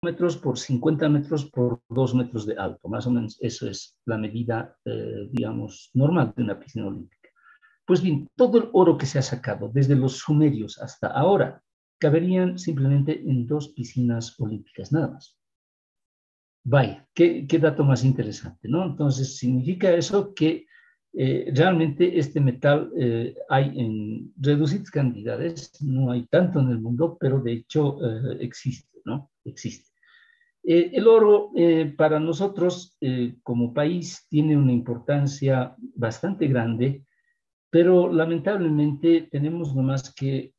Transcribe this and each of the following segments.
metros por 50 metros por 2 metros de alto. Más o menos eso es la medida, digamos, normal de una piscina olímpica. Pues bien, todo el oro que se ha sacado desde los sumerios hasta ahora caberían simplemente en 2 piscinas olímpicas, nada más. Vaya, qué dato más interesante, ¿no? Entonces, significa eso que realmente este metal hay en reducidas cantidades, no hay tanto en el mundo, pero de hecho existe, ¿no? Existe. El oro para nosotros como país tiene una importancia bastante grande, pero lamentablemente tenemos nomás que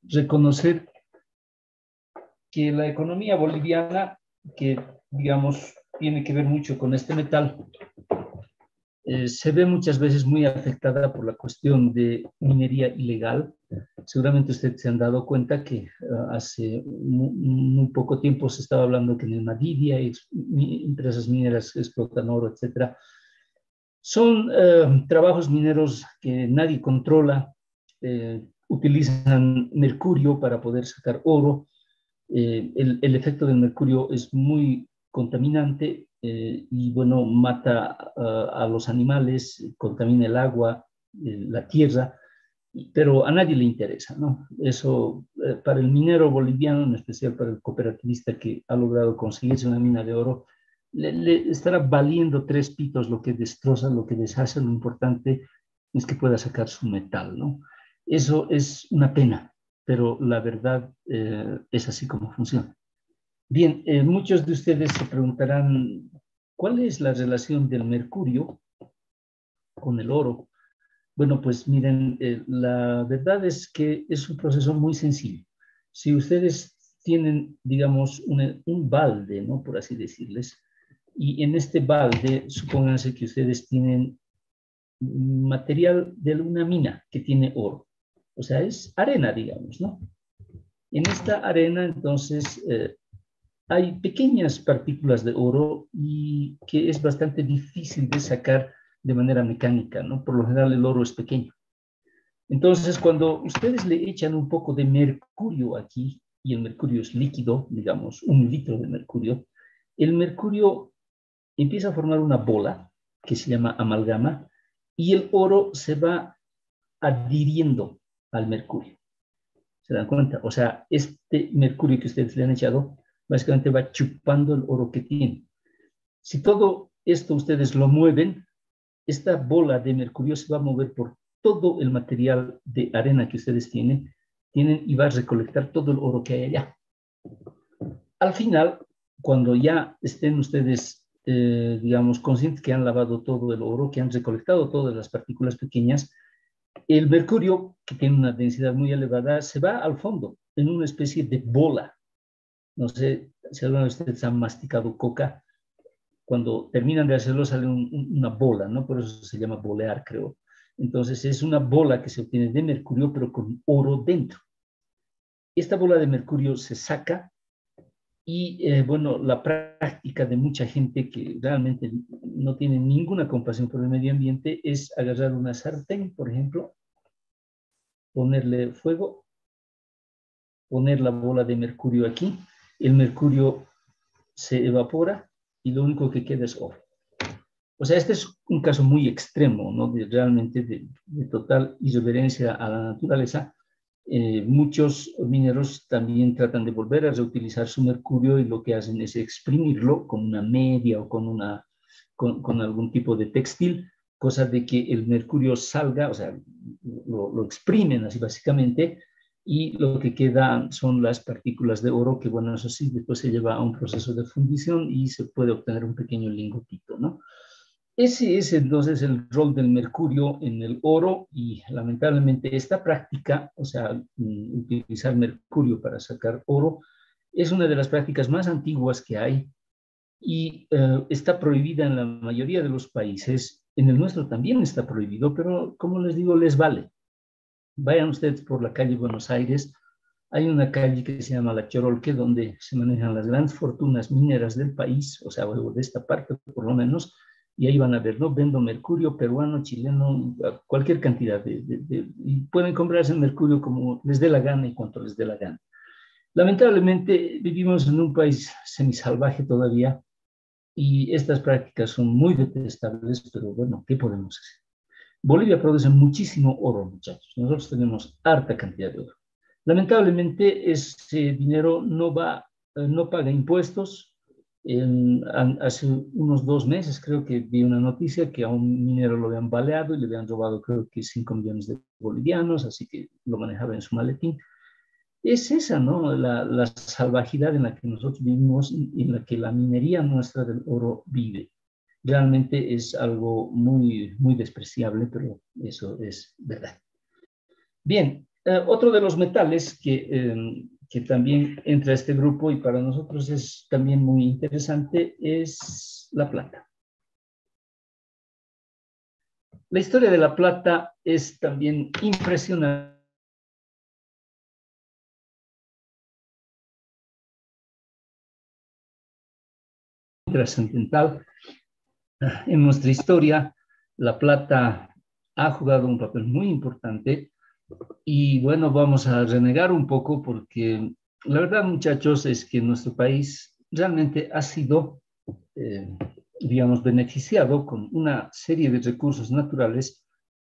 reconocer que la economía boliviana, que digamos tiene que ver mucho con este metal, se ve muchas veces muy afectada por la cuestión de minería ilegal. Seguramente ustedes se han dado cuenta que hace muy poco tiempo se estaba hablando que en el Madivia empresas mineras explotan oro, etc. Son trabajos mineros que nadie controla, utilizan mercurio para poder sacar oro. El efecto del mercurio es muy contaminante y bueno, mata a los animales, contamina el agua, la tierra, pero a nadie le interesa, ¿no? Eso para el minero boliviano, en especial para el cooperativista que ha logrado conseguirse una mina de oro, le estará valiendo 3 pitos lo que destroza, lo que deshace. Lo importante es que pueda sacar su metal, ¿no? Eso es una pena, pero la verdad es así como funciona. Bien, muchos de ustedes se preguntarán, ¿cuál es la relación del mercurio con el oro? Bueno, pues miren, la verdad es que es un proceso muy sencillo. Si ustedes tienen, digamos, un balde, ¿no? Por así decirles, y en este balde, supónganse que ustedes tienen material de una mina que tiene oro. O sea, es arena, digamos, ¿no? En esta arena, entonces, hay pequeñas partículas de oro y que es bastante difícil de sacar de manera mecánica, ¿no? Por lo general el oro es pequeño. Entonces, cuando ustedes le echan un poco de mercurio aquí, y el mercurio es líquido, digamos, 1 litro de mercurio, el mercurio empieza a formar una bola que se llama amalgama y el oro se va adhiriendo al mercurio. ¿Se dan cuenta? O sea, este mercurio que ustedes le han echado, básicamente va chupando el oro que tiene. Si todo esto ustedes lo mueven, esta bola de mercurio se va a mover por todo el material de arena que ustedes tienen y va a recolectar todo el oro que hay allá. Al final, cuando ya estén ustedes, digamos, conscientes que han lavado todo el oro, que han recolectado todas las partículas pequeñas, el mercurio, que tiene una densidad muy elevada, se va al fondo en una especie de bola. No sé si alguna de ustedes han masticado coca. Cuando terminan de hacerlo sale una bola, ¿no? Por eso se llama bolear, creo. Entonces es una bola que se obtiene de mercurio, pero con oro dentro. Esta bola de mercurio se saca y, bueno, la práctica de mucha gente que realmente no tiene ninguna compasión por el medio ambiente es agarrar una sartén, por ejemplo, ponerle fuego, poner la bola de mercurio aquí, el mercurio se evapora y lo único que queda es oro. O sea, este es un caso muy extremo, ¿no? Realmente de total irreverencia a la naturaleza. Muchos mineros también tratan de volver a reutilizar su mercurio y lo que hacen es exprimirlo con una media o con algún tipo de textil, cosa de que el mercurio salga, o sea, lo exprimen así básicamente, y lo que queda son las partículas de oro que, bueno, eso sí, después se lleva a un proceso de fundición y se puede obtener un pequeño lingotito, ¿no? Ese es entonces el rol del mercurio en el oro y lamentablemente esta práctica, o sea, utilizar mercurio para sacar oro, es una de las prácticas más antiguas que hay y está prohibida en la mayoría de los países. En el nuestro también está prohibido, pero como les digo, les vale. Vayan ustedes por la calle Buenos Aires, hay una calle que se llama La Chorolque, donde se manejan las grandes fortunas mineras del país, o sea, de esta parte por lo menos, y ahí van a ver, ¿no? Vendo mercurio peruano, chileno, cualquier cantidad y pueden comprarse mercurio como les dé la gana y cuanto les dé la gana. Lamentablemente vivimos en un país semisalvaje todavía y estas prácticas son muy detestables, pero bueno, ¿qué podemos hacer? Bolivia produce muchísimo oro, muchachos. Nosotros tenemos harta cantidad de oro. Lamentablemente, ese dinero no paga impuestos. Hace unos 2 meses creo que vi una noticia que a un minero lo habían baleado y le habían robado creo que 5 millones de bolivianos, así que lo manejaba en su maletín. Es esa, ¿no? La salvajidad en la que nosotros vivimos y en la que la minería nuestra del oro vive. Realmente es algo muy, muy despreciable, pero eso es verdad. Bien, otro de los metales que también entra a este grupo y para nosotros es también muy interesante es la plata. La historia de la plata es también impresionante, trascendental. En nuestra historia, la plata ha jugado un papel muy importante y bueno, vamos a renegar un poco porque la verdad, muchachos, es que nuestro país realmente ha sido, eh, digamos, beneficiado con una serie de recursos naturales,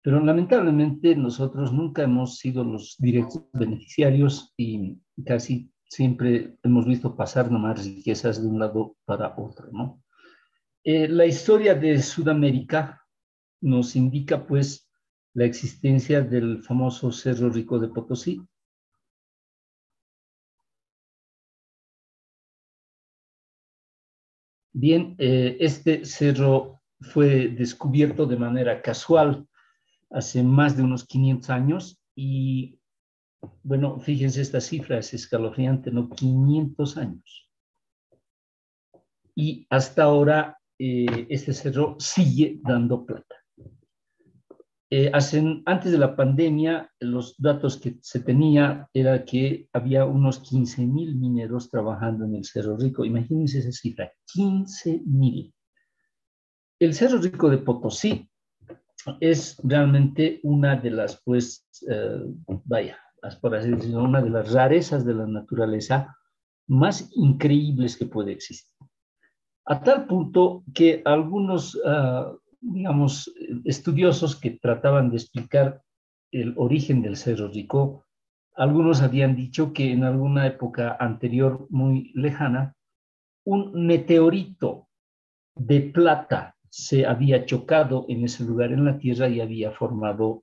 pero lamentablemente nosotros nunca hemos sido los directos beneficiarios y casi siempre hemos visto pasar nomás riquezas de un lado para otro, ¿no? La historia de Sudamérica nos indica pues la existencia del famoso Cerro Rico de Potosí. Bien, este cerro fue descubierto de manera casual hace más de unos 500 años y bueno, fíjense, esta cifra es escalofriante, ¿no? 500 años. Y hasta ahora este cerro sigue dando plata. Antes de la pandemia, los datos que se tenía era que había unos 15.000 mineros trabajando en el Cerro Rico. Imagínense esa cifra, 15.000. El Cerro Rico de Potosí es realmente una de las, pues, vaya, por así decirlo, una de las rarezas de la naturaleza más increíbles que puede existir. A tal punto que algunos, digamos, estudiosos que trataban de explicar el origen del Cerro Rico, algunos habían dicho que en alguna época anterior muy lejana, un meteorito de plata se había chocado en ese lugar en la Tierra y había formado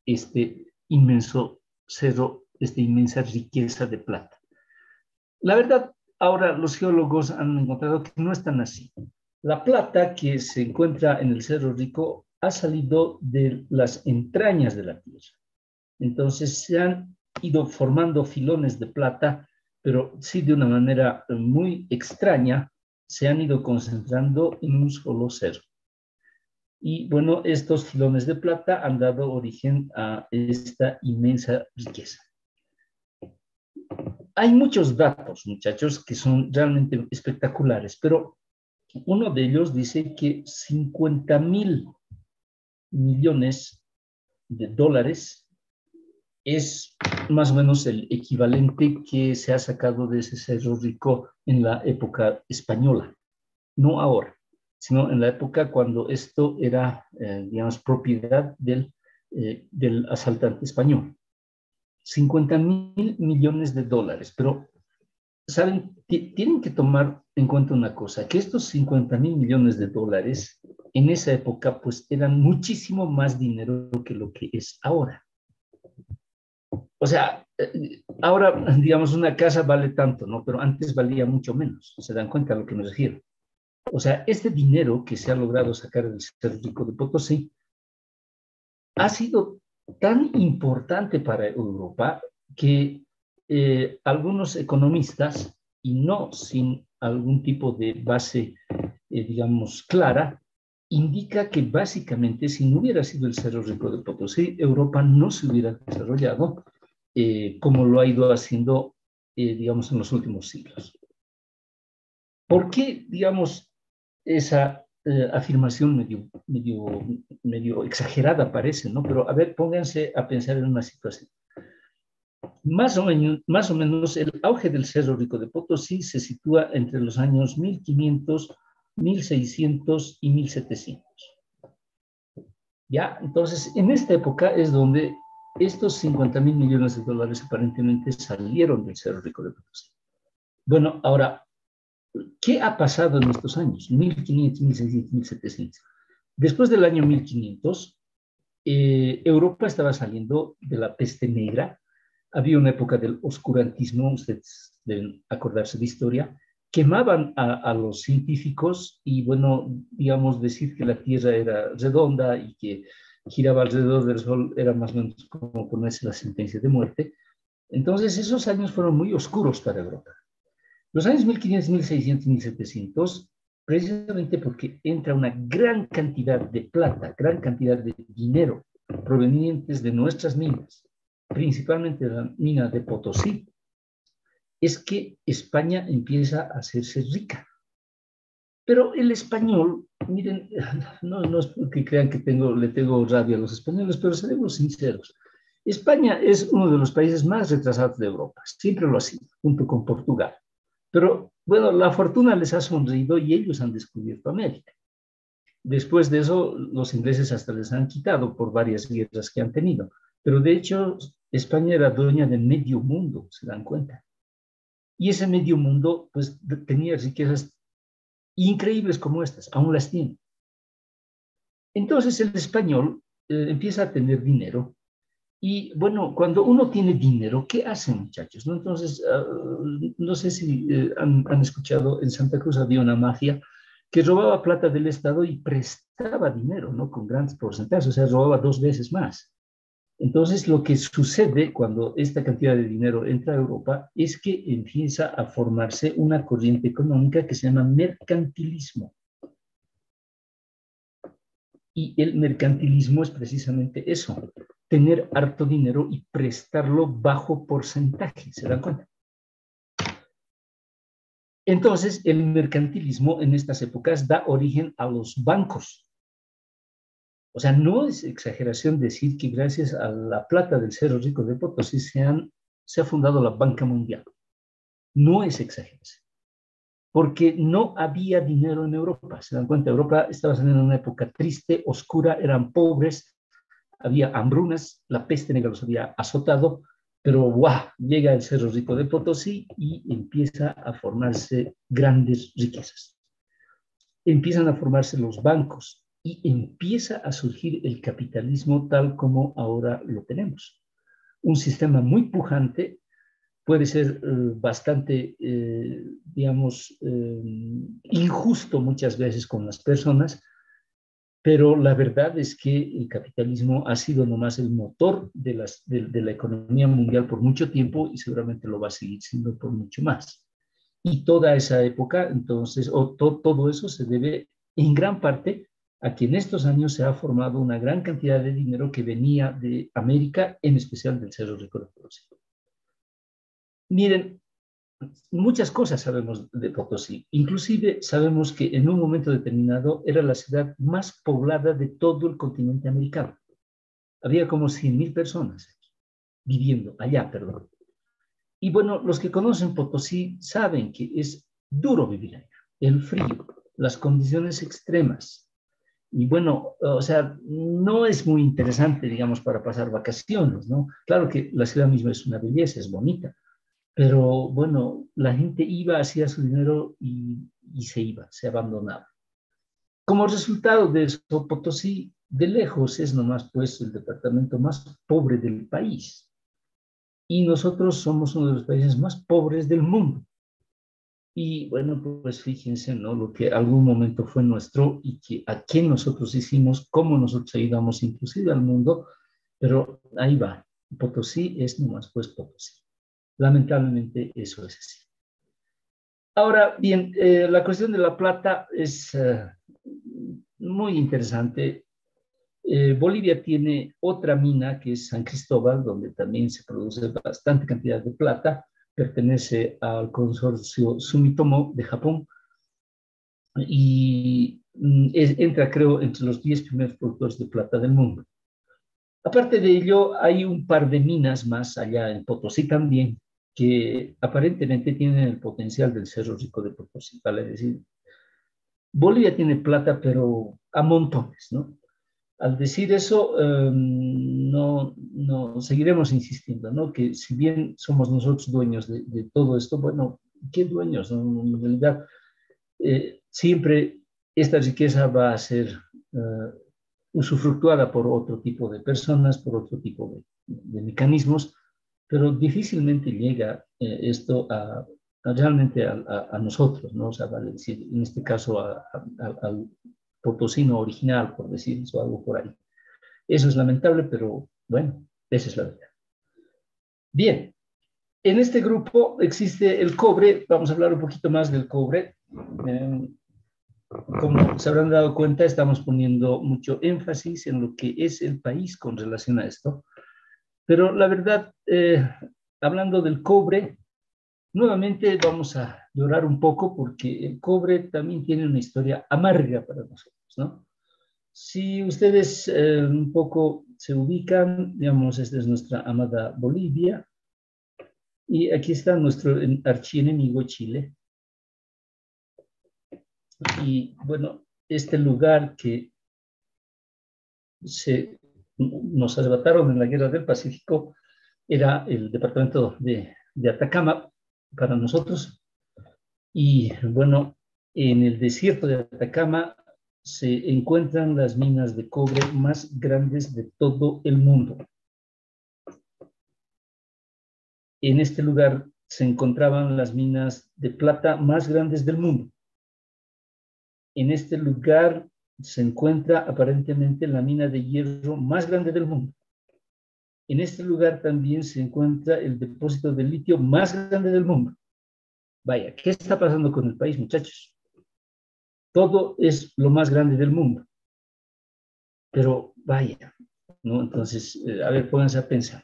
este inmenso cerro, esta inmensa riqueza de plata. La verdad, ahora los geólogos han encontrado que no es tan así. La plata que se encuentra en el Cerro Rico ha salido de las entrañas de la Tierra. Entonces se han ido formando filones de plata, pero sí de una manera muy extraña, se han ido concentrando en un solo cerro. Y bueno, estos filones de plata han dado origen a esta inmensa riqueza. Hay muchos datos, muchachos, que son realmente espectaculares, pero uno de ellos dice que 50.000 millones de dólares es más o menos el equivalente que se ha sacado de ese Cerro Rico en la época española, no ahora, sino en la época cuando esto era, digamos, propiedad del asaltante español. 50.000 millones de dólares, pero saben, tienen que tomar en cuenta una cosa, que estos 50.000 millones de dólares en esa época pues eran muchísimo más dinero que lo que es ahora. O sea, ahora digamos una casa vale tanto, ¿no? Pero antes valía mucho menos, ¿se dan cuenta a lo que me refiero? O sea, este dinero que se ha logrado sacar del Cerro Rico de Potosí ha sido tan importante para Europa que algunos economistas, y no sin algún tipo de base, digamos, clara, indica que básicamente si no hubiera sido el Cerro Rico de Potosí, Europa no se hubiera desarrollado como lo ha ido haciendo, digamos, en los últimos siglos. ¿Por qué, digamos, esa afirmación medio exagerada parece, ¿no? Pero a ver, pónganse a pensar en una situación. Más o menos el auge del Cerro Rico de Potosí se sitúa entre los años 1500, 1600 y 1700. ¿Ya? Entonces, en esta época es donde estos 50.000 millones de dólares aparentemente salieron del Cerro Rico de Potosí. Bueno, ahora, ¿qué ha pasado en estos años? 1500, 1600, 1700. Después del año 1500, Europa estaba saliendo de la peste negra. Había una época del oscurantismo, ustedes deben acordarse de historia. Quemaban a los científicos y, bueno, digamos, decir que la Tierra era redonda y que giraba alrededor del Sol era más o menos como ponerse la sentencia de muerte. Entonces, esos años fueron muy oscuros para Europa. Los años 1500, 1600, 1700, precisamente porque entra una gran cantidad de plata, gran cantidad de dinero provenientes de nuestras minas, principalmente de la mina de Potosí, es que España empieza a hacerse rica. Pero el español, miren, no es porque crean que le tengo rabia a los españoles, pero seremos sinceros. España es uno de los países más retrasados de Europa, siempre lo ha sido, junto con Portugal. Pero bueno, la fortuna les ha sonreído y ellos han descubierto América. Después de eso, los ingleses hasta les han quitado por varias guerras que han tenido. Pero de hecho, España era dueña de medio mundo, se dan cuenta. Y ese medio mundo, pues, tenía riquezas increíbles como estas, aún las tiene. Entonces el español empieza a tener dinero. Y bueno, cuando uno tiene dinero, ¿qué hacen, muchachos? ¿No? Entonces, no sé si han escuchado, en Santa Cruz había una mafia que robaba plata del Estado y prestaba dinero, ¿no? Con grandes porcentajes, o sea, robaba 2 veces más. Entonces, lo que sucede cuando esta cantidad de dinero entra a Europa es que empieza a formarse una corriente económica que se llama mercantilismo. Y el mercantilismo es precisamente eso, tener harto dinero y prestarlo bajo porcentaje, ¿se dan cuenta? Entonces, el mercantilismo en estas épocas da origen a los bancos. O sea, no es exageración decir que gracias a la plata del Cerro Rico de Potosí se ha fundado la Banca Mundial. No es exageración, porque no había dinero en Europa. ¿Se dan cuenta? Europa estaba saliendo en una época triste, oscura, eran pobres, había hambrunas, la peste negra los había azotado, pero ¡guau! Llega el Cerro Rico de Potosí y empieza a formarse grandes riquezas. Empiezan a formarse los bancos y empieza a surgir el capitalismo tal como ahora lo tenemos. Un sistema muy pujante, puede ser bastante, digamos, injusto muchas veces con las personas, pero la verdad es que el capitalismo ha sido nomás el motor de la economía mundial por mucho tiempo y seguramente lo va a seguir siendo por mucho más. Y toda esa época, entonces, todo eso se debe en gran parte a que en estos años se ha formado una gran cantidad de dinero que venía de América, en especial del Cerro Rico de Potosí. Miren, muchas cosas sabemos de Potosí. Inclusive sabemos que en un momento determinado era la ciudad más poblada de todo el continente americano. Había como 100.000 personas viviendo allá, perdón. Y bueno, los que conocen Potosí saben que es duro vivir allá. El frío, las condiciones extremas. Y bueno, o sea, no es muy interesante, digamos, para pasar vacaciones, ¿no? Claro que la ciudad misma es una belleza, es bonita, pero bueno, la gente iba, hacía su dinero y se iba, se abandonaba. Como resultado de eso, Potosí de lejos es nomás pues el departamento más pobre del país. Y nosotros somos uno de los países más pobres del mundo. Y bueno, pues fíjense, ¿no? Lo que algún momento fue nuestro y que a qué nosotros hicimos, cómo nosotros ayudamos inclusive al mundo, pero ahí va. Potosí es nomás pues Potosí. Lamentablemente eso es así. Ahora bien, la cuestión de la plata es muy interesante. Bolivia tiene otra mina que es San Cristóbal, donde también se produce bastante cantidad de plata. Pertenece al consorcio Sumitomo de Japón y entra, creo, entre los 10 primeros productores de plata del mundo. Aparte de ello, hay un par de minas más allá en Potosí también, que aparentemente tienen el potencial del Cerro Rico de Potosí, vale decir, Bolivia tiene plata, pero a montones, ¿no? Al decir eso, no seguiremos insistiendo, ¿no? Que si bien somos nosotros dueños de todo esto, bueno, ¿qué dueños? ¿No? En realidad, siempre esta riqueza va a ser usufructuada por otro tipo de personas, por otro tipo de mecanismos, pero difícilmente llega esto realmente a nosotros, ¿no? O sea, vale decir, en este caso al potosino original, por decir eso, algo por ahí. Eso es lamentable, pero bueno, esa es la verdad. Bien, en este grupo existe el cobre, vamos a hablar un poquito más del cobre. Eh, Como se habrán dado cuenta, estamos poniendo mucho énfasis en lo que es el país con relación a esto. Pero la verdad, hablando del cobre, nuevamente vamos a llorar un poco porque el cobre también tiene una historia amarga para nosotros, ¿no? Si ustedes un poco se ubican, digamos, esta es nuestra amada Bolivia y aquí está nuestro archienemigo Chile. Y bueno, este lugar que nos arrebataron en la Guerra del Pacífico era el departamento de Atacama para nosotros. Y bueno, en el desierto de Atacama se encuentran las minas de cobre más grandes de todo el mundo. En este lugar se encontraban las minas de plata más grandes del mundo. En este lugar se encuentra aparentemente la mina de hierro más grande del mundo. En este lugar también se encuentra el depósito de litio más grande del mundo. Vaya, ¿qué está pasando con el país, muchachos? Todo es lo más grande del mundo. Pero vaya, ¿no? Entonces, a ver, pónganse a pensar.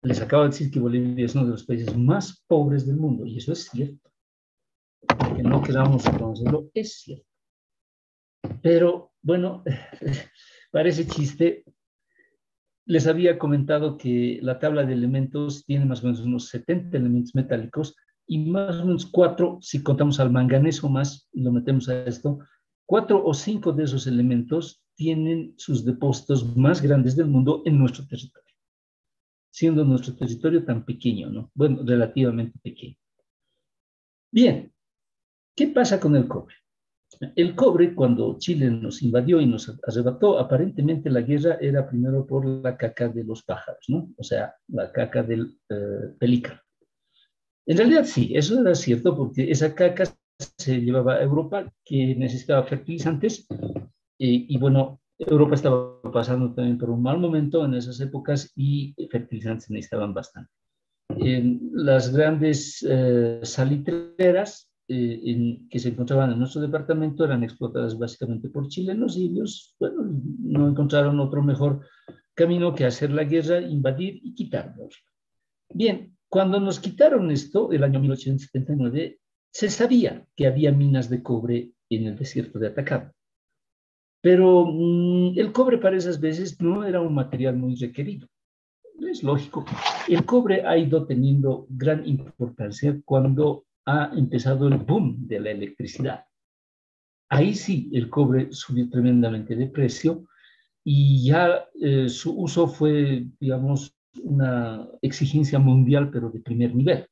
Les acabo de decir que Bolivia es uno de los países más pobres del mundo, y eso es cierto. Que no queramos reconocerlo, es cierto. Pero, bueno, parece chiste. Les había comentado que la tabla de elementos tiene más o menos unos 70 elementos metálicos y más o menos 4, si contamos al manganeso más y lo metemos a esto, 4 o 5 de esos elementos tienen sus depósitos más grandes del mundo en nuestro territorio, siendo nuestro territorio tan pequeño, ¿no? Bueno, relativamente pequeño. Bien, ¿qué pasa con el cobre? El cobre, cuando Chile nos invadió y nos arrebató, aparentemente la guerra era primero por la caca de los pájaros, ¿no? O sea, la caca del pelícano. En realidad sí, eso era cierto porque esa caca se llevaba a Europa que necesitaba fertilizantes y bueno, Europa estaba pasando también por un mal momento en esas épocas y fertilizantes necesitaban bastante. Las grandes salitreras que se encontraban en nuestro departamento eran explotadas básicamente por chilenos y ellos, bueno, no encontraron otro mejor camino que hacer la guerra, invadir y quitarnos. Bien, cuando nos quitaron esto, el año 1879, se sabía que había minas de cobre en el desierto de Atacama. Pero el cobre para esas veces no era un material muy requerido. Es lógico. El cobre ha ido teniendo gran importancia cuando ha empezado el boom de la electricidad. Ahí sí, el cobre subió tremendamente de precio y ya su uso fue, digamos, una exigencia mundial, pero de primer nivel.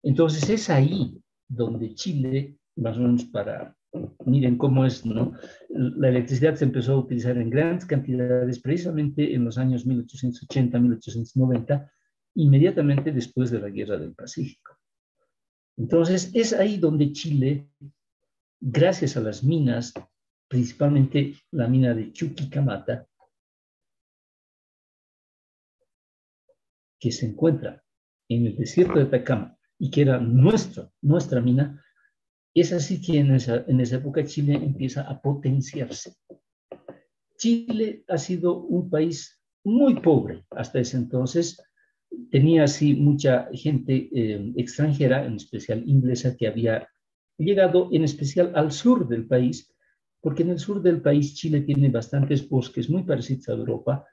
Entonces es ahí donde Chile, más o menos miren cómo es, ¿no? La electricidad se empezó a utilizar en grandes cantidades precisamente en los años 1880, 1890, inmediatamente después de la Guerra del Pacífico. Entonces es ahí donde Chile, gracias a las minas, principalmente la mina de Chuquicamata, que se encuentra en el desierto de Atacama y que era nuestra mina, es así que en esa época Chile empieza a potenciarse. Chile ha sido un país muy pobre hasta ese entonces. Tenía así mucha gente extranjera, en especial inglesa, que había llegado en especial al sur del país, porque en el sur del país Chile tiene bastantes bosques muy parecidos a Europa,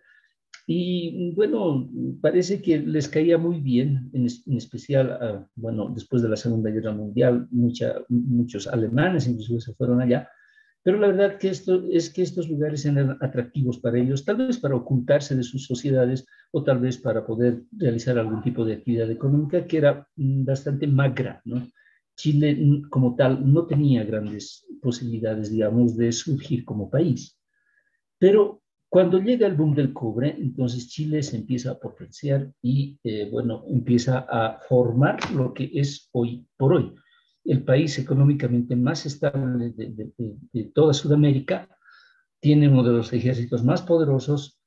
Y bueno, parece que les caía muy bien, en especial, bueno, después de la Segunda Guerra Mundial, muchos alemanes incluso se fueron allá, pero la verdad que esto es que estos lugares eran atractivos para ellos, tal vez para ocultarse de sus sociedades o tal vez para poder realizar algún tipo de actividad económica que era bastante magra, ¿no? Chile como tal no tenía grandes posibilidades, digamos, de surgir como país. Pero cuando llega el boom del cobre, entonces Chile se empieza a potenciar y, bueno, empieza a formar lo que es hoy por hoy el país económicamente más estable de toda Sudamérica, tiene uno de los ejércitos más poderosos,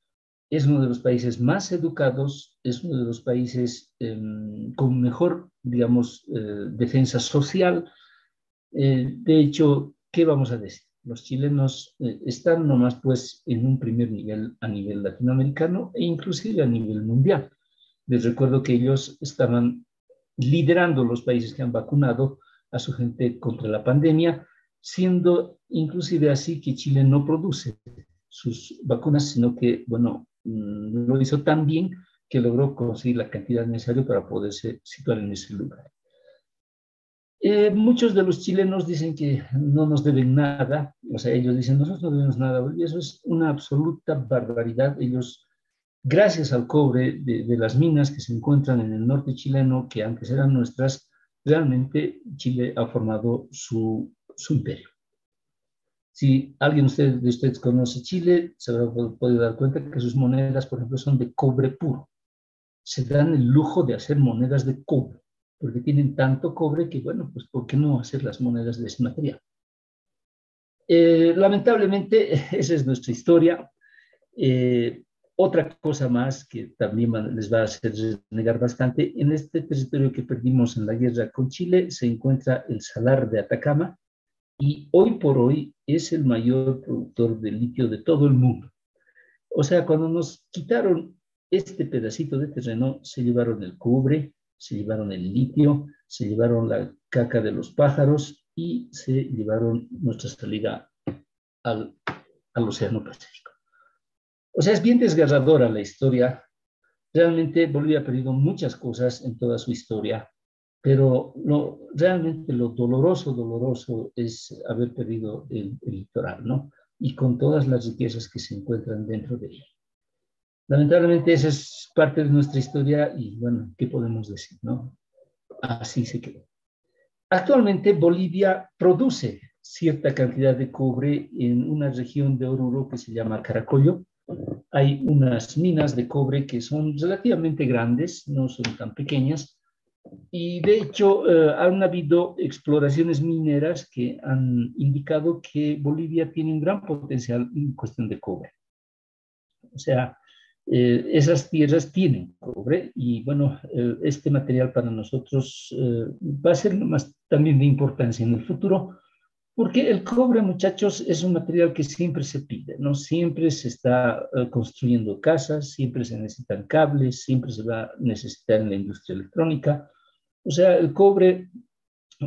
es uno de los países más educados, es uno de los países con mejor, digamos, defensa social. De hecho, ¿qué vamos a decir? Los chilenos están nomás pues en un primer nivel a nivel latinoamericano e inclusive a nivel mundial. Les recuerdo que ellos estaban liderando los países que han vacunado a su gente contra la pandemia, siendo inclusive así que Chile no produce sus vacunas, sino que, bueno, lo hizo tan bien que logró conseguir la cantidad necesaria para poderse situar en ese lugar. Muchos de los chilenos dicen que no nos deben nada, o sea, ellos dicen, nosotros no debemos nada, y eso es una absoluta barbaridad. Ellos, gracias al cobre de las minas que se encuentran en el norte chileno, que antes eran nuestras, realmente Chile ha formado su imperio. Si alguien de ustedes conoce Chile, se habrá podido dar cuenta que sus monedas, por ejemplo, son de cobre puro. Se dan el lujo de hacer monedas de cobre, porque tienen tanto cobre que, bueno, pues ¿por qué no hacer las monedas de ese material? Lamentablemente, esa es nuestra historia. Otra cosa más que también les va a hacer negar bastante, en este territorio que perdimos en la guerra con Chile se encuentra el Salar de Atacama y hoy por hoy es el mayor productor de litio de todo el mundo. O sea, cuando nos quitaron este pedacito de terreno, se llevaron el cobre, se llevaron el litio, se llevaron la caca de los pájaros y se llevaron nuestra salida al Océano Pacífico. O sea, es bien desgarradora la historia. Realmente Bolivia ha perdido muchas cosas en toda su historia, pero realmente lo doloroso es haber perdido el litoral, ¿no? Y con todas las riquezas que se encuentran dentro de él. Lamentablemente esa es parte de nuestra historia y bueno, ¿qué podemos decir, no? Así se quedó. Actualmente Bolivia produce cierta cantidad de cobre en una región de Oruro que se llama Caracollo. Hay unas minas de cobre que son relativamente grandes, no son tan pequeñas, y de hecho han habido exploraciones mineras que han indicado que Bolivia tiene un gran potencial en cuestión de cobre. O sea, esas tierras tienen cobre y bueno, este material para nosotros va a ser más también de importancia en el futuro, porque el cobre, muchachos, es un material que siempre se pide, ¿no? Siempre se está construyendo casas, siempre se necesitan cables, siempre se va a necesitar en la industria electrónica. O sea, el cobre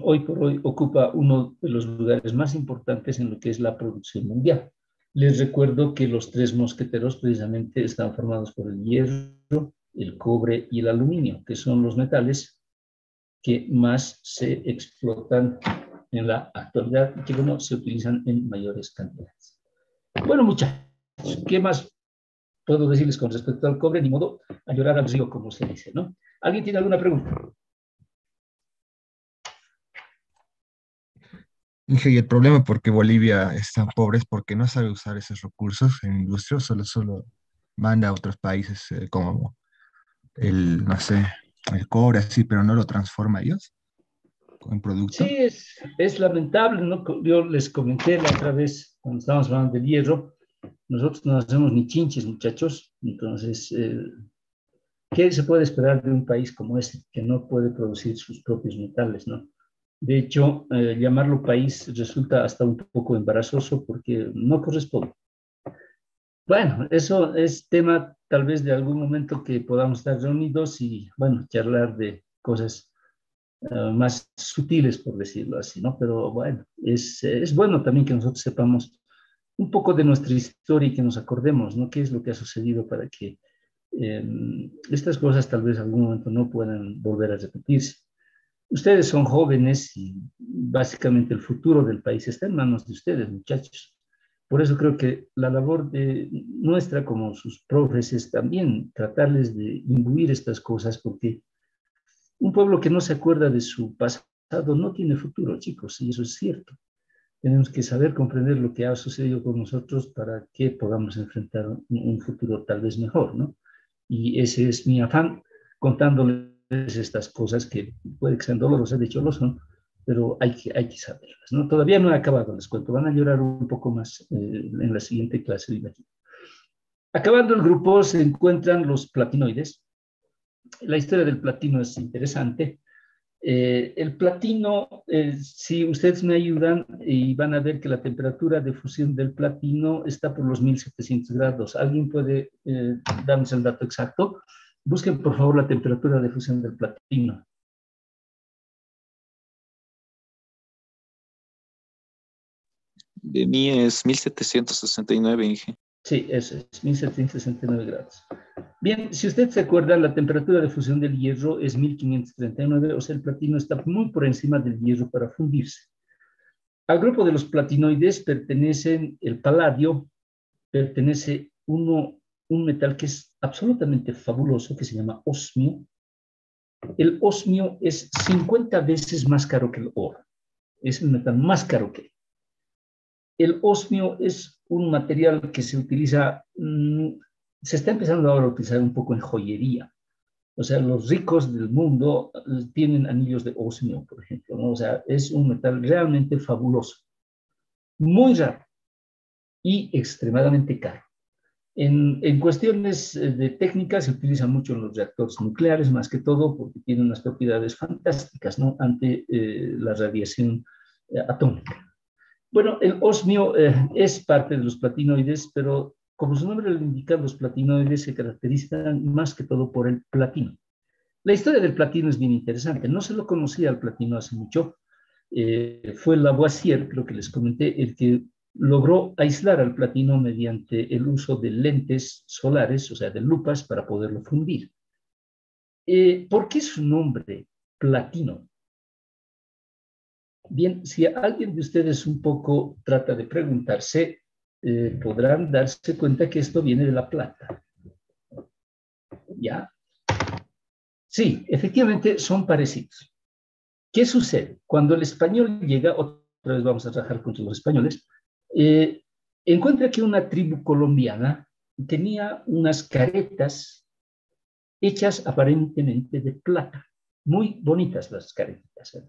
hoy por hoy ocupa uno de los lugares más importantes en lo que es la producción mundial. Les recuerdo que los tres mosqueteros precisamente están formados por el hierro, el cobre y el aluminio, que son los metales que más se explotan en la actualidad y que bueno, se utilizan en mayores cantidades. Bueno, muchachos, ¿qué más puedo decirles con respecto al cobre? Ni modo a llorar al río, como se dice, ¿no? ¿Alguien tiene alguna pregunta? Dije, y el problema por qué Bolivia es tan pobre es porque no sabe usar esos recursos en industria, solo manda a otros países como no sé, el cobre así, pero no lo transforma ellos en Sí, producto. es lamentable, ¿no? Yo les comenté la otra vez, cuando estábamos hablando del hierro, nosotros no hacemos ni chinches, muchachos, entonces, ¿qué se puede esperar de un país como este, que no puede producir sus propios metales, ¿no? De hecho, llamarlo país resulta hasta un poco embarazoso porque no corresponde. Bueno, eso es tema tal vez de algún momento que podamos estar reunidos y, bueno, charlar de cosas más sutiles, por decirlo así, ¿no? Pero bueno, es bueno también que nosotros sepamos un poco de nuestra historia y que nos acordemos, ¿no? ¿Qué es lo que ha sucedido para que Estas cosas tal vez en algún momento no puedan volver a repetirse. Ustedes son jóvenes y básicamente el futuro del país está en manos de ustedes, muchachos. Por eso creo que la labor de nuestra como sus profes es también tratarles de imbuir estas cosas, porque un pueblo que no se acuerda de su pasado no tiene futuro, chicos, y eso es cierto. Tenemos que saber comprender lo que ha sucedido con nosotros para que podamos enfrentar un futuro tal vez mejor, ¿no? Y ese es mi afán contándoles estas cosas que puede que sean dolorosas, de hecho lo son, pero hay que saberlas, ¿no? Todavía no he acabado, les cuento, van a llorar un poco más en la siguiente clase, imagino. Acabando el grupo se encuentran los platinoides. La historia del platino es interesante. El platino, si ustedes me ayudan y van a ver que la temperatura de fusión del platino está por los 1700 grados. ¿Alguien puede darnos el dato exacto? Busquen por favor la temperatura de fusión del platino. De mí es 1769, Inge. Sí, eso es, 1769 grados. Bien, si usted se acuerda, la temperatura de fusión del hierro es 1539, o sea, el platino está muy por encima del hierro para fundirse. Al grupo de los platinoides pertenecen el paladio, pertenece un metal que es absolutamente fabuloso, que se llama osmio. El osmio es 50 veces más caro que el oro. Es el metal más caro que hay. El osmio es un material que se utiliza, se está empezando ahora a utilizar un poco en joyería. O sea, los ricos del mundo tienen anillos de osmio, por ejemplo, ¿no? O sea, es un metal realmente fabuloso, muy raro y extremadamente caro. En cuestiones de técnica se utiliza mucho en los reactores nucleares, más que todo porque tiene unas propiedades fantásticas, ¿no? Ante la radiación atómica. Bueno, el osmio es parte de los platinoides, pero como su nombre lo indica, los platinoides se caracterizan más que todo por el platino. La historia del platino es bien interesante. No se lo conocía al platino hace mucho. Fue Lavoisier, creo que les comenté, el que logró aislar al platino mediante el uso de lentes solares, o sea, de lupas, para poderlo fundir. ¿Por qué su nombre, platino? Bien, si alguien de ustedes un poco trata de preguntarse, podrán darse cuenta que esto viene de la plata. ¿Ya? Sí, efectivamente son parecidos. ¿Qué sucede? Cuando el español llega, otra vez vamos a trabajar contra los españoles, encuentra que una tribu colombiana tenía unas caretas hechas aparentemente de plata. Muy bonitas las caretas.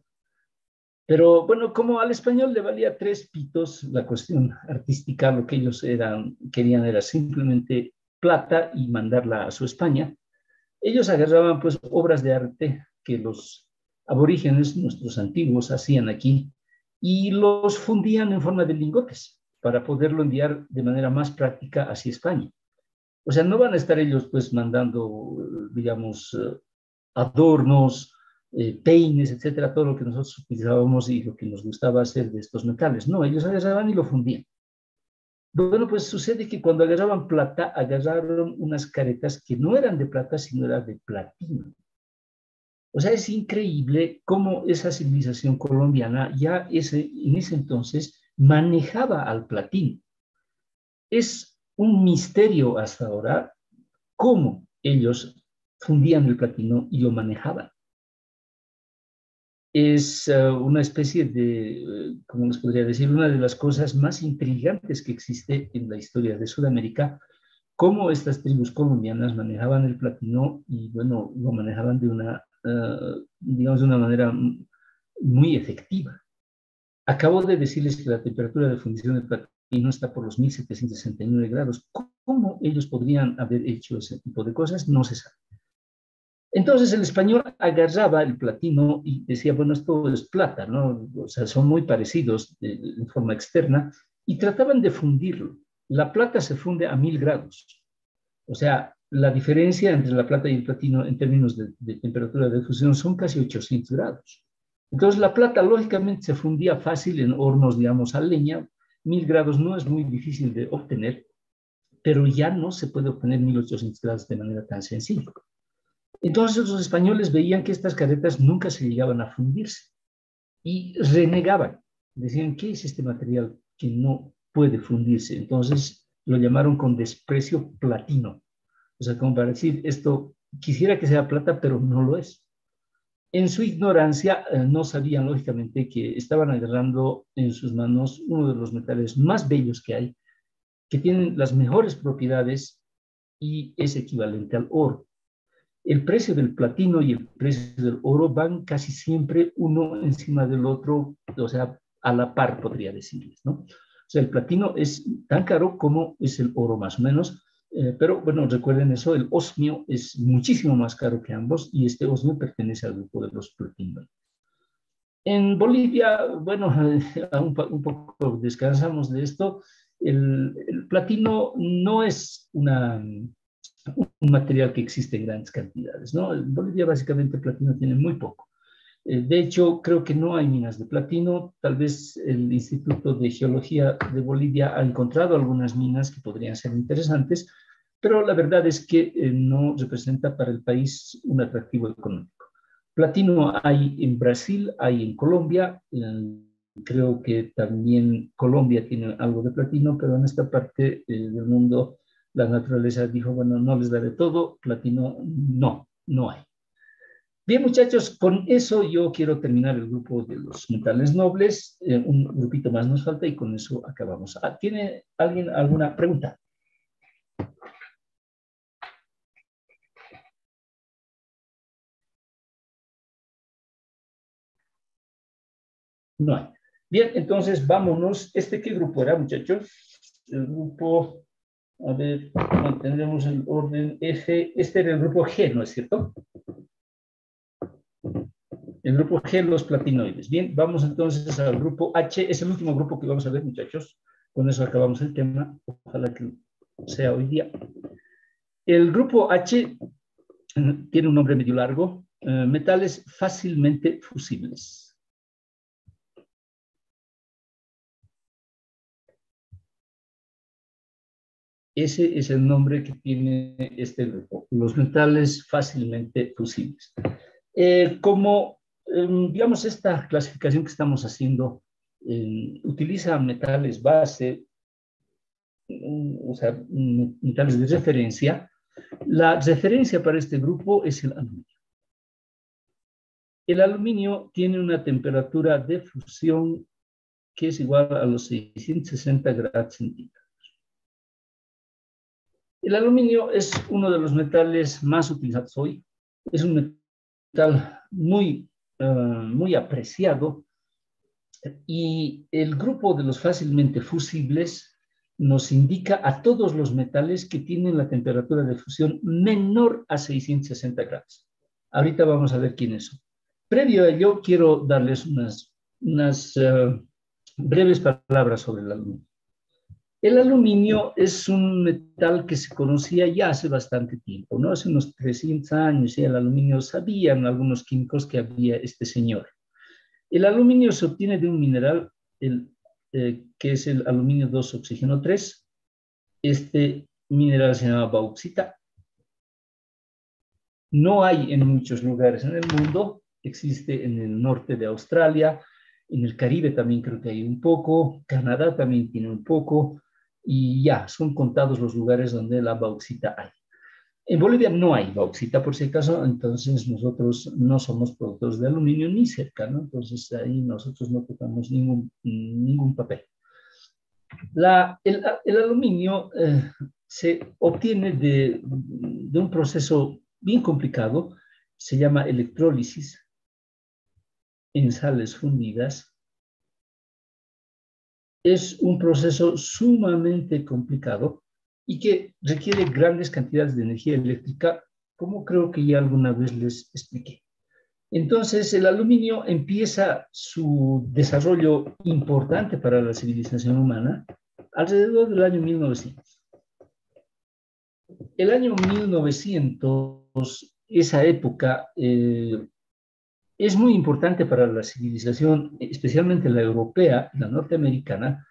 Pero bueno, como al español le valía tres pitos la cuestión artística, lo que ellos querían era simplemente plata y mandarla a su España. Ellos agarraban pues obras de arte que los aborígenes, nuestros antiguos, hacían aquí y los fundían en forma de lingotes para poderlo enviar de manera más práctica hacia España. O sea, no van a estar ellos pues mandando, digamos, adornos, peines, etcétera, todo lo que nosotros utilizábamos y lo que nos gustaba hacer de estos metales. No, ellos agarraban y lo fundían. Bueno, pues sucede que cuando agarraban plata, agarraron unas caretas que no eran de plata, sino eran de platino. O sea, es increíble cómo esa civilización colombiana ya en ese entonces manejaba al platino. Es un misterio hasta ahora cómo ellos fundían el platino y lo manejaban. Es una especie de, ¿cómo les podría decir? Una de las cosas más intrigantes que existe en la historia de Sudamérica, cómo estas tribus colombianas manejaban el platino y, bueno, lo manejaban de una, digamos, de una manera muy efectiva. Acabo de decirles que la temperatura de fundición del platino está por los 1769 grados. ¿Cómo ellos podrían haber hecho ese tipo de cosas? No se sabe. Entonces el español agarraba el platino y decía, bueno, esto es plata, ¿no? O sea, son muy parecidos en forma externa y trataban de fundirlo. La plata se funde a 1000 grados. O sea, la diferencia entre la plata y el platino en términos de temperatura de fusión son casi 800 grados. Entonces la plata lógicamente se fundía fácil en hornos, digamos, a leña. 1000 grados no es muy difícil de obtener. pero ya no se puede obtener 1800 grados de manera tan sencilla. Entonces los españoles veían que estas caretas nunca se llegaban a fundirse y renegaban. Decían, ¿qué es este material que no puede fundirse? Entonces lo llamaron con desprecio platino. O sea, como para decir, esto quisiera que sea plata, pero no lo es. En su ignorancia, no sabían lógicamente que estaban agarrando en sus manos uno de los metales más bellos que hay, que tienen las mejores propiedades y es equivalente al oro. El precio del platino y el precio del oro van casi siempre uno encima del otro, o sea, a la par, podría decirles, ¿no? O sea, el platino es tan caro como es el oro, más o menos, pero bueno, recuerden eso, el osmio es muchísimo más caro que ambos y este osmio pertenece al grupo de los platinos. En Bolivia, bueno, un poco descansamos de esto. El platino no es un material que existe en grandes cantidades, ¿no? En Bolivia básicamente el platino tiene muy poco. De hecho, creo que no hay minas de platino. Tal vez el Instituto de Geología de Bolivia ha encontrado algunas minas que podrían ser interesantes, pero la verdad es que no representa para el país un atractivo económico. Platino hay en Brasil, hay en Colombia. Creo que también Colombia tiene algo de platino, pero en esta parte del mundo la naturaleza dijo, bueno, no les daré todo, platino no hay. Bien, muchachos, con eso yo quiero terminar el grupo de los metales nobles. Un grupito más nos falta y con eso acabamos. ¿Tiene alguien alguna pregunta? No hay. Bien, entonces vámonos. ¿Qué grupo era, muchachos? El grupo, a ver, mantendremos el orden F. Este era el grupo G, ¿no es cierto? El grupo G, los platinoides. Bien, vamos entonces al grupo H. Es el último grupo que vamos a ver, muchachos. Con eso acabamos el tema. Ojalá que sea hoy día. El grupo H tiene un nombre medio largo. Metales fácilmente fusibles. Ese es el nombre que tiene este grupo, los metales fácilmente fusibles. Digamos, esta clasificación que estamos haciendo utiliza metales base, o sea, metales de referencia. La referencia para este grupo es el aluminio. El aluminio tiene una temperatura de fusión que es igual a los 660 grados centígrados. El aluminio es uno de los metales más utilizados hoy. Es un metal muy apreciado y el grupo de los fácilmente fusibles nos indica a todos los metales que tienen la temperatura de fusión menor a 660 grados. Ahorita vamos a ver quiénes son. Previo a ello, quiero darles unas breves palabras sobre el aluminio. El aluminio es un metal que se conocía ya hace bastante tiempo, ¿no? Hace unos 300 años ya el aluminio, sabían algunos químicos que había este señor. El aluminio se obtiene de un mineral que es el aluminio 2 oxígeno 3. Este mineral se llama bauxita. No hay en muchos lugares en el mundo, existe en el norte de Australia, en el Caribe también creo que hay un poco, Canadá también tiene un poco, y ya, son contados los lugares donde la bauxita hay. En Bolivia no hay bauxita, por si acaso, entonces nosotros no somos productores de aluminio ni cerca, ¿no? Entonces ahí nosotros no tocamos ningún papel. El aluminio se obtiene de un proceso bien complicado, se llama electrólisis en sales fundidas. Es un proceso sumamente complicado y que requiere grandes cantidades de energía eléctrica, como creo que ya alguna vez les expliqué. Entonces, el aluminio empieza su desarrollo importante para la civilización humana alrededor del año 1900. El año 1900, esa época, es muy importante para la civilización, especialmente la europea, la norteamericana,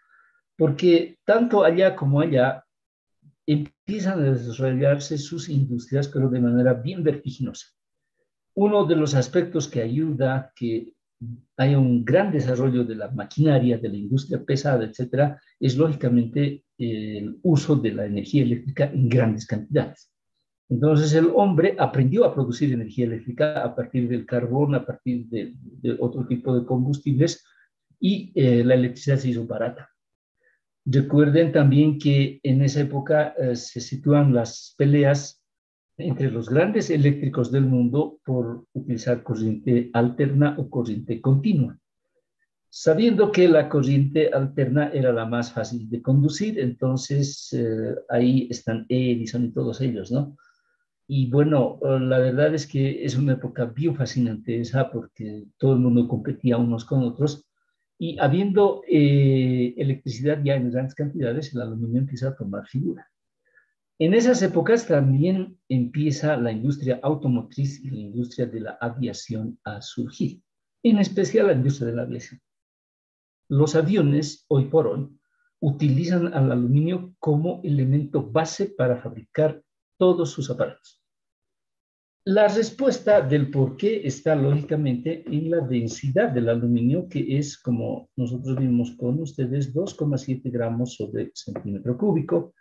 porque tanto allá como allá empiezan a desarrollarse sus industrias, pero de manera bien vertiginosa. Uno de los aspectos que ayuda a que haya un gran desarrollo de la maquinaria, de la industria pesada, etcétera, es lógicamente el uso de la energía eléctrica en grandes cantidades. Entonces el hombre aprendió a producir energía eléctrica a partir del carbón, a partir de otro tipo de combustibles, y la electricidad se hizo barata. Recuerden también que en esa época se sitúan las peleas entre los grandes eléctricos del mundo por utilizar corriente alterna o corriente continua. Sabiendo que la corriente alterna era la más fácil de conducir, entonces ahí están Edison y todos ellos, ¿no? Y bueno, la verdad es que es una época bien fascinante esa porque todo el mundo competía unos con otros y habiendo electricidad ya en grandes cantidades, el aluminio empieza a tomar figura. En esas épocas también empieza la industria automotriz y la industria de la aviación a surgir, en especial la industria de la aviación. Los aviones, hoy por hoy, utilizan al aluminio como elemento base para fabricar todos sus aparatos. La respuesta del por qué está lógicamente en la densidad del aluminio, que es, como nosotros vimos con ustedes, 2,7 gramos sobre centímetro cúbico,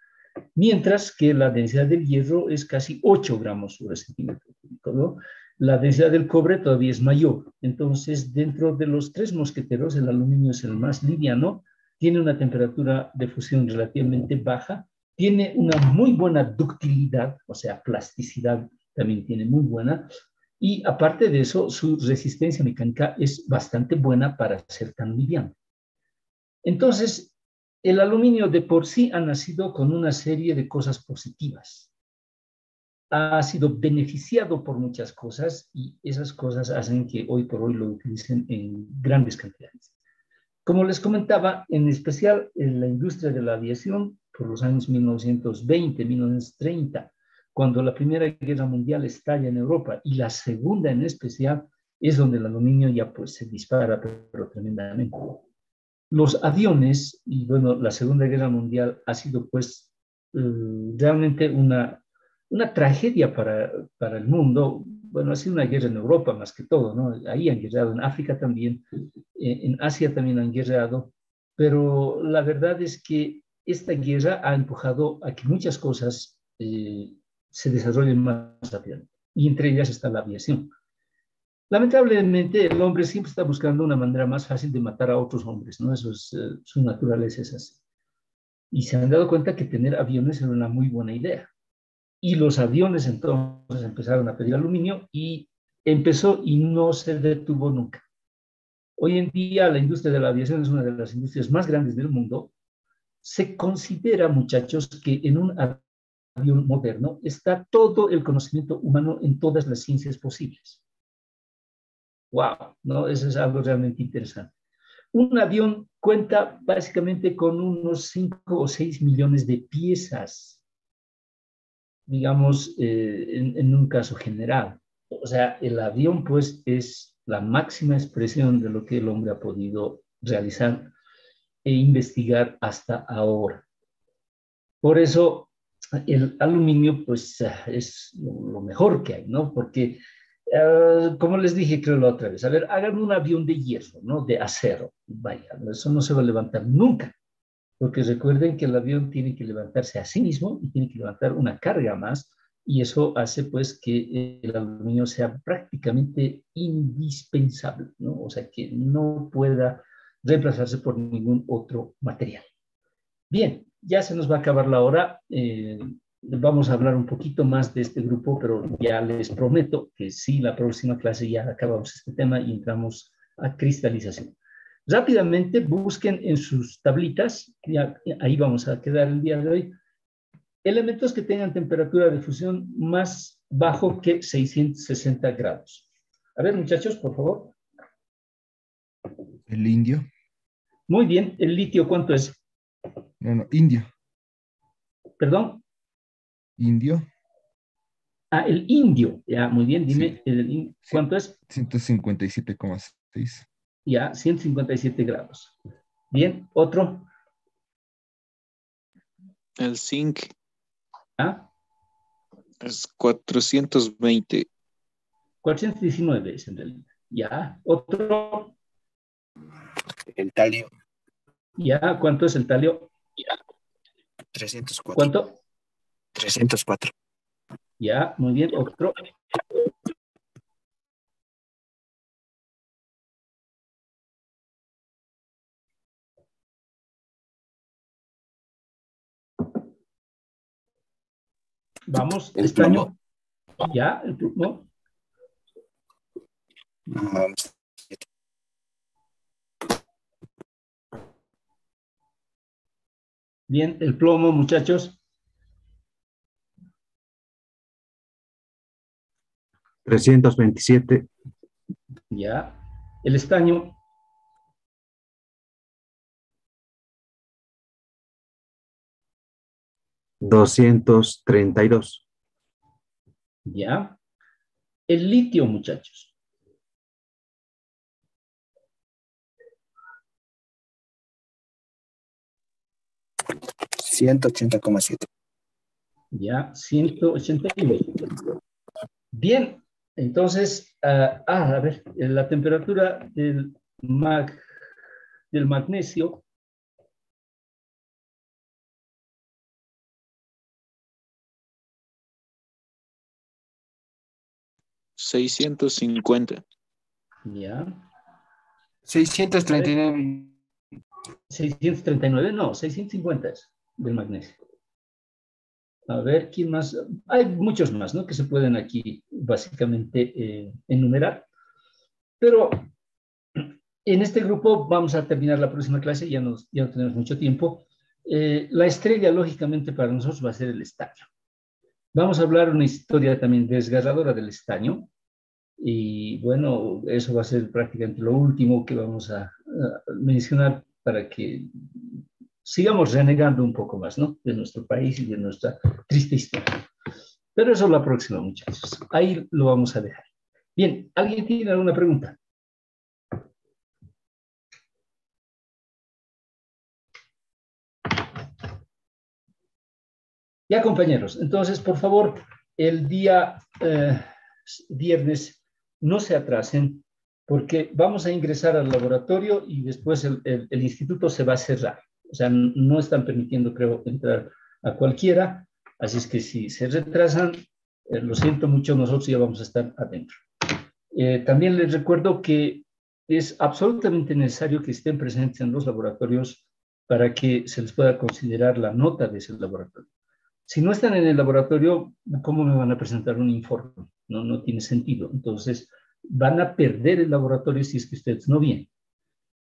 mientras que la densidad del hierro es casi 8 gramos sobre centímetro cúbico, ¿no? La densidad del cobre todavía es mayor. Entonces, dentro de los tres mosqueteros, el aluminio es el más liviano, tiene una temperatura de fusión relativamente baja, tiene una muy buena ductilidad, o sea, plasticidad también tiene muy buena, y aparte de eso, su resistencia mecánica es bastante buena para ser tan liviano. Entonces, el aluminio de por sí ha nacido con una serie de cosas positivas. Ha sido beneficiado por muchas cosas y esas cosas hacen que hoy por hoy lo utilicen en grandes cantidades. Como les comentaba, en especial en la industria de la aviación, por los años 1920, 1930, cuando la Primera Guerra Mundial estalla en Europa y la Segunda en especial, es donde el aluminio ya pues se dispara, pero tremendamente. Los aviones, y bueno, la Segunda Guerra Mundial ha sido pues realmente una tragedia para el mundo. Bueno, ha sido una guerra en Europa más que todo, ¿no? Ahí han guerreado, en África también, en Asia también han guerreado, pero la verdad es que esta guerra ha empujado a que muchas cosas se desarrollen más rápidamente, y entre ellas está la aviación. Lamentablemente, el hombre siempre está buscando una manera más fácil de matar a otros hombres, ¿no? Eso es, su naturaleza es así. Y se han dado cuenta que tener aviones era una muy buena idea. Y los aviones entonces empezaron a pedir aluminio y empezó y no se detuvo nunca. Hoy en día la industria de la aviación es una de las industrias más grandes del mundo. Se considera, muchachos, que en un avión moderno está todo el conocimiento humano en todas las ciencias posibles. ¡Wow! ¿No? Eso es algo realmente interesante. Un avión cuenta básicamente con unos 5 o 6 millones de piezas, digamos, en un caso general. O sea, el avión pues es la máxima expresión de lo que el hombre ha podido realizar e investigar hasta ahora. Por eso el aluminio pues es lo mejor que hay, ¿no? Porque, como les dije creo la otra vez, a ver, hagan un avión de hierro, ¿no? De acero, vaya, eso no se va a levantar nunca, porque recuerden que el avión tiene que levantarse a sí mismo y tiene que levantar una carga más, y eso hace pues que el aluminio sea prácticamente indispensable, ¿no? O sea, que no pueda reemplazarse por ningún otro material. Bien, ya se nos va a acabar la hora. Vamos a hablar un poquito más de este grupo, pero ya les prometo que sí, la próxima clase ya acabamos este tema y entramos a cristalización. Rápidamente busquen en sus tablitas, ya, ahí vamos a quedar el día de hoy, elementos que tengan temperatura de fusión más bajo que 660 grados. A ver, muchachos, por favor. El indio. Muy bien, el litio, ¿cuánto es? No, indio. ¿Perdón? Indio. Ah, el indio. Ya, muy bien, Sí. dime, ¿cuánto es? 157,6. Ya, 157 grados. Bien, otro. El zinc. ¿Ah? Es 420. 419 es en realidad. Ya, otro. El talio, Ya, ¿cuánto es el talio? 304. ¿Cuánto? 304. Ya, muy bien, otro. Vamos, El estaño. Ya, el plomo. Ah, Bien, el plomo, muchachos. 327. Ya. El estaño. 232. Ya. El litio, muchachos. 180,7. Ya, 181. Bien, entonces, a ver, la temperatura del magnesio. 650. Ya. 639. 639, no, 650 es del magnesio. A ver, ¿quién más? Hay muchos más, ¿no? Que se pueden aquí básicamente enumerar. Pero en este grupo vamos a terminar la próxima clase, ya no tenemos mucho tiempo. La estrella, lógicamente, para nosotros va a ser el estaño. Vamos a hablar una historia también desgarradora del estaño. Y bueno, eso va a ser prácticamente lo último que vamos a mencionar para que sigamos renegando un poco más, ¿no? De nuestro país y de nuestra triste historia. Pero eso es la próxima, muchachos. Ahí lo vamos a dejar. Bien, ¿alguien tiene alguna pregunta? Ya, compañeros, entonces, por favor, el día viernes no se atrasen porque vamos a ingresar al laboratorio y después el instituto se va a cerrar. O sea, no están permitiendo, creo, entrar a cualquiera. Así es que si se retrasan, lo siento mucho, nosotros ya vamos a estar adentro. También les recuerdo que es absolutamente necesario que estén presentes en los laboratorios para que se les pueda considerar la nota de ese laboratorio. Si no están en el laboratorio, ¿cómo me van a presentar un informe? No, no tiene sentido. Entonces, van a perder el laboratorio si es que ustedes no vienen.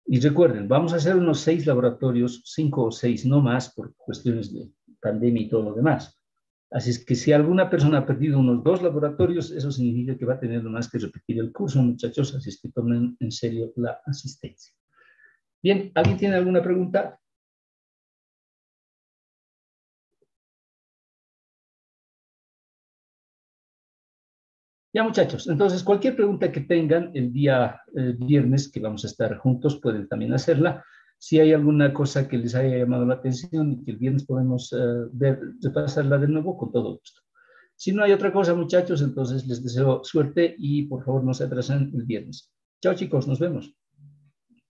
Y recuerden, vamos a hacer unos 6 laboratorios, 5 o 6, no más, por cuestiones de pandemia y todo lo demás. Así es que si alguna persona ha perdido unos 2 laboratorios, eso significa que va a tener más que repetir el curso, muchachos, así es que tomen en serio la asistencia. Bien, ¿alguien tiene alguna pregunta? Ya, muchachos, entonces cualquier pregunta que tengan el día viernes, que vamos a estar juntos, pueden también hacerla. Si hay alguna cosa que les haya llamado la atención y que el viernes podemos repasarla de nuevo, con todo gusto. Si no hay otra cosa, muchachos, entonces les deseo suerte y por favor no se atrasen el viernes. Chao, chicos, nos vemos.